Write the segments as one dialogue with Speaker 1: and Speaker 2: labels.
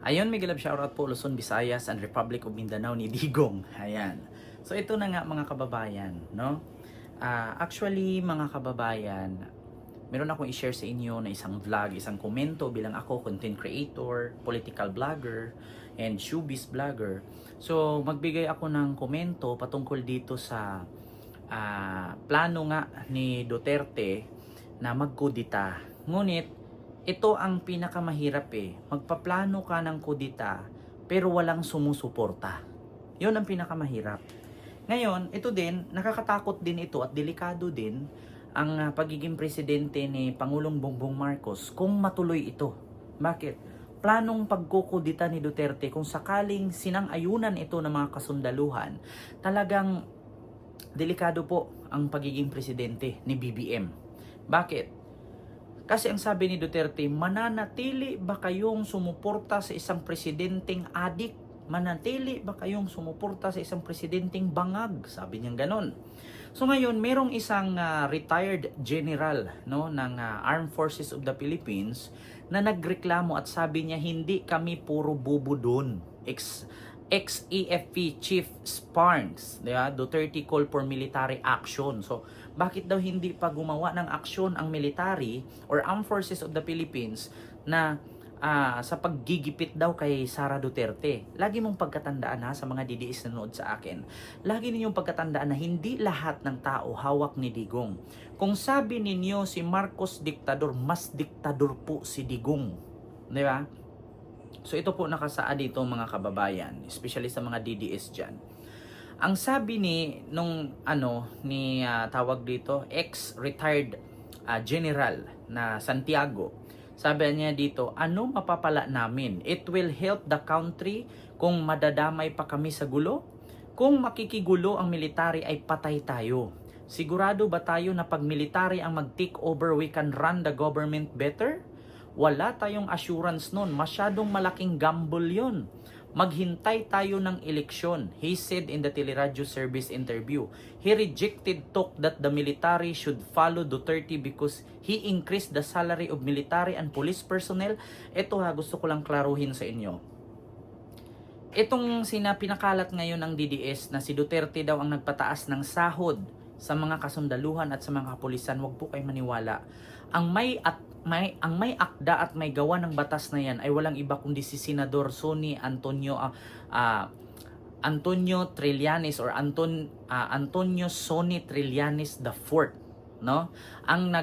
Speaker 1: Ayun, Miguel Love shoutout po Luzon, Visayas, and Republic of Mindanao ni Digong. Ayan. So ito na nga mga kababayan, no? Actually mga kababayan, meron akong i-share sa inyo na isang vlog, isang komento bilang ako, content creator, political blogger, and showbiz blogger. So magbigay ako ng komento patungkol dito sa plano nga ni Duterte na magkudita. Ngunit ito ang pinakamahirap magpaplano ka ng kudita pero walang sumusuporta. Yun ang pinakamahirap. Ngayon, ito din, nakakatakot din ito at delikado din ang pagiging presidente ni Pangulong Bongbong Marcos kung matuloy ito. Bakit? Planong pagkukudita ni Duterte kung sakaling sinang-ayunan ito ng mga kasundaluhan, talagang delikado po ang pagiging presidente ni BBM. Bakit? Kasi ang sabi ni Duterte, mananatili ba kayong sumuporta sa isang presidenteng adik? Mananatili ba kayong sumuporta sa isang presidenteng bangag? Sabi niya ganon. So ngayon, merong isang retired general ng Armed Forces of the Philippines na nagreklamo at sabi niya, hindi kami puro bubo doon. Ex-AFP Chief Sparks, diba? Duterte call for military action. So, bakit daw hindi pa gumawa ng aksyon ang military or Armed Forces of the Philippines na sa paggigipit daw kay Sara Duterte? Lagi mong pagkatandaan sa mga DDS na nanood sa akin. Lagi ninyong pagkatandaan na hindi lahat ng tao hawak ni Digong. Kung sabi ninyo si Marcos diktador, mas diktador po si Digong. Diba? So ito po nakasaad dito mga kababayan, especially sa mga DDS dyan. Ang sabi ni tawag dito, ex-retired general na Santiago, sabi niya dito, ano mapapala namin? It will help the country kung madadamay pa kami sa gulo? Kung makikigulo ang military ay patay tayo. Sigurado ba tayo na pag military ang mag-take over, we can run the government better? Wala tayong assurance nun. Masyadong malaking gamble yon. Maghintay tayo ng eleksyon, he said in the Teleradyo service interview. He rejected talk that the military should follow Duterte because he increased the salary of military and police personnel. Ito gusto ko lang klaruhin sa inyo. Itong pinakalat ngayon ng DDS na si Duterte daw ang nagpataas ng sahod sa mga kasundaluhan at sa mga kapulisan, wag po kayo maniwala. Ang may akda at may gawa ng batas na yan ay walang iba kundi si Senador Sonny Antonio Trillanes or Antonio Sonny Trillanes IV, no? Ang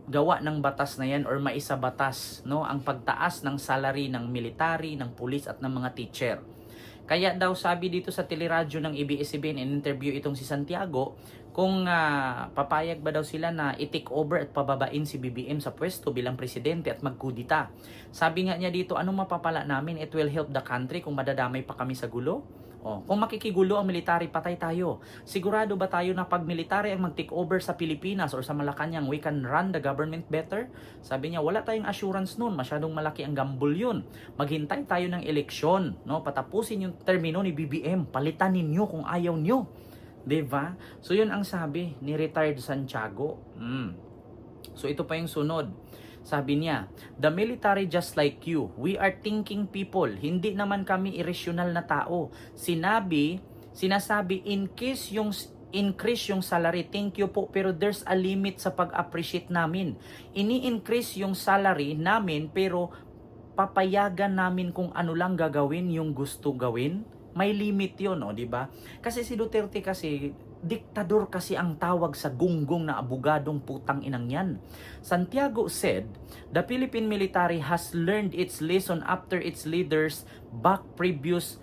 Speaker 1: gawa ng batas na yan or maisa batas, no, ang pagtaas ng salary ng military, ng pulis at ng mga teacher. Kaya daw sabi dito sa teleradyo ng ABS-CBN, in-interview itong si Santiago, kung papayag ba daw sila na i-take over at pababain si BBM sa pwesto bilang presidente at magkudita. Sabi nga niya dito, anong mapapala namin? It will help the country kung madadamay pa kami sa gulo? Kung makikigulo ang military, patay tayo. Sigurado ba tayo na pag military ang mag-take over sa Pilipinas or sa Malacanang, we can run the government better? Sabi niya, wala tayong assurance nun. Masyadong malaki ang gamble yun. Maghintay tayo ng eleksyon. No? Patapusin yung termino ni BBM. Palitan ninyo kung ayaw nyo. Diba? So yun ang sabi ni retired Santiago. So ito pa yung sunod. Sabi niya, the military just like you, we are thinking people, hindi naman kami irrational na tao. Sinasabi, increase yung salary, thank you po, pero there's a limit sa pag-appreciate namin. Ini-increase yung salary namin, pero papayagan namin kung ano lang gagawin yung gusto gawin. May limit yun, di ba? Kasi si Duterte kasi, diktador kasi ang tawag sa gunggong na abogadong putang inang yan. Santiago said, the Philippine military has learned its lesson after its leaders back previous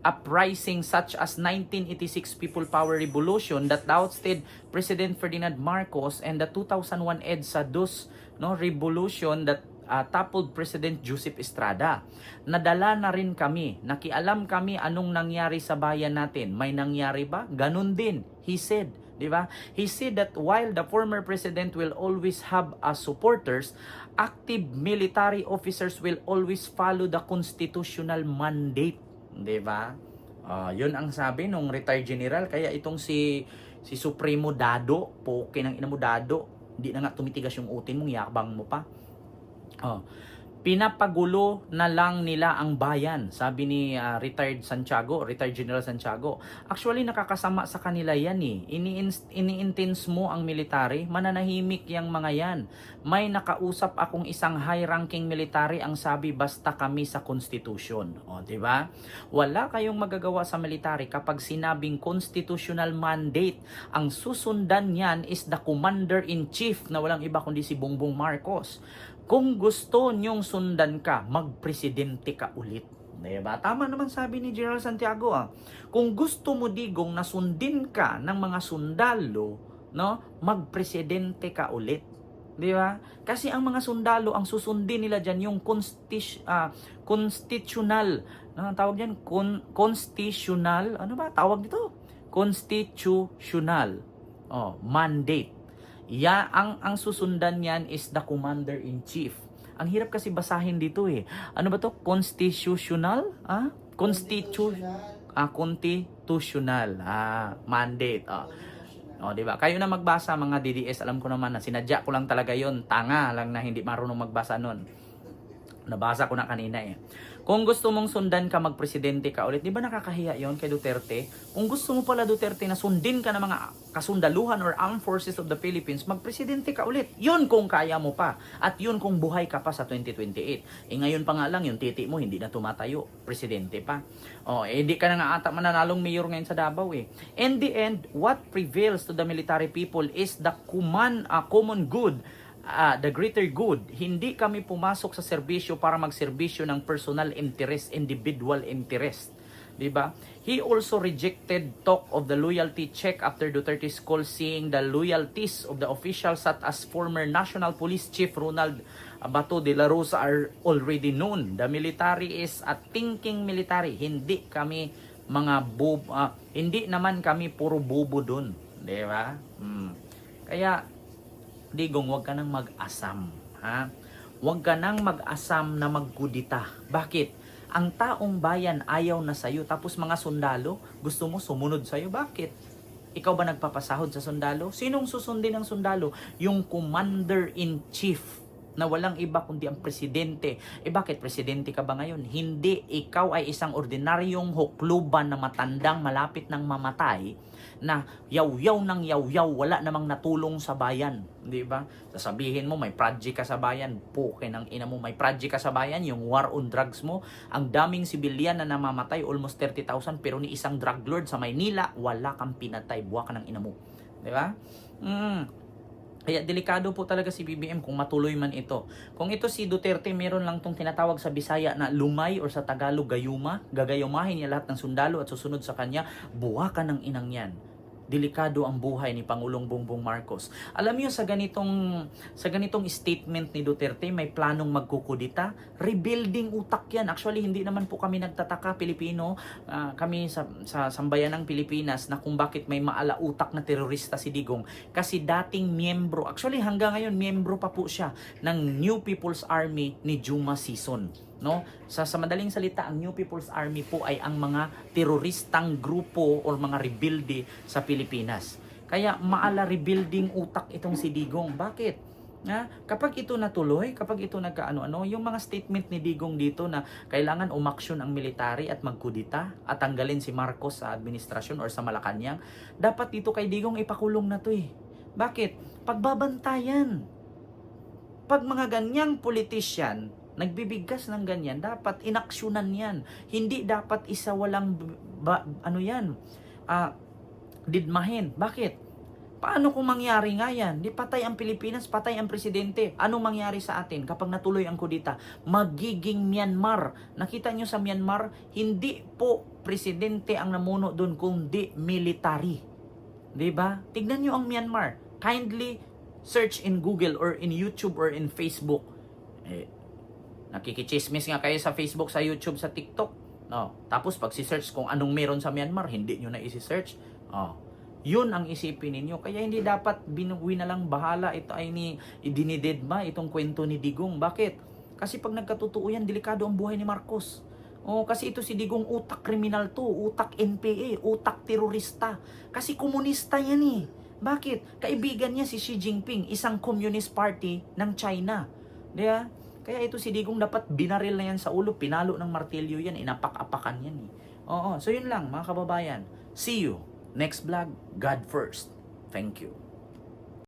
Speaker 1: uprising such as 1986 People Power Revolution that ousted President Ferdinand Marcos and the 2001 EDSA revolution that toppled President Joseph Estrada. Nadala na rin kami, nakialam kami anong nangyari sa bayan natin. May nangyari ba? Ganun din, he said. Diba? He said that while the former president will always have supporters, active military officers will always follow the constitutional mandate. Diba? Yun ang sabi nung retired general. Kaya itong si Supremo Dado, poke ng ina mo Dado, hindi na nga tumitigas yung utin mong, yakbang mo pa. Oh, pinapagulo na lang nila ang bayan, sabi ni retired General Santiago. Actually, nakakasama sa kanila yan eh. Ini-intense mo ang military, mananahimik yang mga yan. May nakausap akong isang high-ranking military, ang sabi basta kami sa constitution. O, di ba? Wala kayong magagawa sa military kapag sinabing constitutional mandate. Ang susundan yan is the commander-in-chief na walang iba kundi si Bongbong Marcos. Kung gusto nyong sundan ka, magpresidente ka ulit. Diba? Tama naman sabi ni General Santiago. Kung gusto mo, Digong, na sundin ka ng mga sundalo, no, magpresidente ka ulit. Diba? Kasi ang mga sundalo, ang susundin nila dyan, yung constitutional, tawag dyan, constitutional, ano ba tawag dito? Constitutional mandate. Ang susundan niyan is the commander-in-chief. Ang hirap kasi basahin dito eh. Ano ba to? Constitutional? Constitutional. Mandate. Di ba? Kayo na magbasa mga DDS. Alam ko naman na sinadya ko lang talaga yon. Tanga lang na hindi marunong magbasa nun. Nabasa ko na kanina eh. Kung gusto mong sundan ka, magpresidente ka ulit. Di ba nakakahiya yon kay Duterte? Kung gusto mo pala, Duterte, na sundin ka ng mga kasundaluhan or armed forces of the Philippines, magpresidente ka ulit. Yun kung kaya mo pa. At yun kung buhay ka pa sa 2028. Ngayon pa nga lang, yung titi mo hindi na tumatayo. Presidente pa. Hindi ka na nga ata mananalong mayor ngayon sa Davao eh. In the end, what prevails to the military people is the common good. The greater good. Hindi kami pumasok sa serbisyo para magserbisyo ng personal interest, individual interest. Diba? He also rejected talk of the loyalty check after Duterte's call, saying the loyalties of the officials such as former National Police Chief Ronald Bato de la Rosa are already known. The military is a thinking military. Hindi kami mga hindi naman kami puro bobo dun. Diba? Kaya Digong, huwag ka nang mag-asam. Huwag ka nang mag-asam na magkudita. Bakit? Ang taong bayan ayaw na sa'yo, tapos mga sundalo, gusto mo sumunod sa'yo. Bakit? Ikaw ba nagpapasahod sa sundalo? Sinong susundin ng sundalo? Yung commander-in-chief na walang iba kundi ang presidente. Bakit? Presidente ka ba ngayon? Hindi. Ikaw ay isang ordinaryong hukluban na matandang malapit ng mamatay na yaw-yaw ng yaw-yaw, wala namang natulong sa bayan, di ba? Sasabihin mo may project ka sa bayan, puke ng ina mo, may project ka sa bayan, yung war on drugs mo, ang daming sibilyan na namamatay, almost 30,000, pero ni isang drug lord sa Maynila, wala kang pinatay, buwa ka ng ina mo, di ba? Kaya delikado po talaga si BBM kung matuloy man ito. Kung ito si Duterte, meron lang tong tinatawag sa Bisaya na lumay or sa Tagalog gayuma, gagayumahin niya lahat ng sundalo at susunod sa kanya, buwa ka ng inang yan. Delikado ang buhay ni Pangulong Bongbong Marcos. Alam niyo sa ganitong statement ni Duterte, may planong magkukudita, rebuilding utak yan. Actually, hindi naman po kami nagtataka Pilipino, kami sa sambayan ng Pilipinas na kung bakit may maalautak na terorista si Digong. Kasi dating miyembro, actually hanggang ngayon miyembro pa po siya ng New People's Army ni Juma Sison. No? Sa madaling salita, ang New People's Army po ay ang mga teroristang grupo o mga rebelde sa Pilipinas. Kaya maala rebuilding utak itong si Digong. Bakit? Kapag ito natuloy, kapag ito nagkaano-ano, yung mga statement ni Digong dito na kailangan umaksyon ang military at magkudita at tanggalin si Marcos sa administrasyon or sa Malacanang, dapat dito kay Digong ipakulong na to eh. Bakit? Pagbabantayan. Pag mga ganyang politician nagbibigkas ng ganyan, dapat inaksyonan yan. Hindi dapat isa walang didmahin. Bakit? Paano kung mangyari nga yan? Di patay ang Pilipinas, patay ang presidente. Anong mangyari sa atin kapag natuloy ang kudita? Magiging Myanmar. Nakita nyo sa Myanmar, hindi po presidente ang namuno doon, kundi military. Diba? Tignan nyo ang Myanmar. Kindly search in Google or in YouTube or in Facebook. Nakikichismis nga kayo sa Facebook, sa YouTube, sa TikTok. Tapos pag si-search kung anong meron sa Myanmar, hindi nyo na isi-search. Yun ang isipin ninyo. Kaya hindi dapat binuwi na lang bahala. Ito ay idinidedma itong kwento ni Digong. Bakit? Kasi pag nagkatotoo yan, delikado ang buhay ni Marcos. Kasi ito si Digong utak kriminal to, utak NPA, utak terorista. Kasi komunista yan eh. Bakit? Kaibigan niya si Xi Jinping, isang communist party ng China. Diba? Kaya ito si Digong dapat binaril na yan sa ulo, pinalo ng martilyo yan, inapak-apakan yan eh. Oo, so yun lang mga kababayan. See you next vlog. God first. Thank you.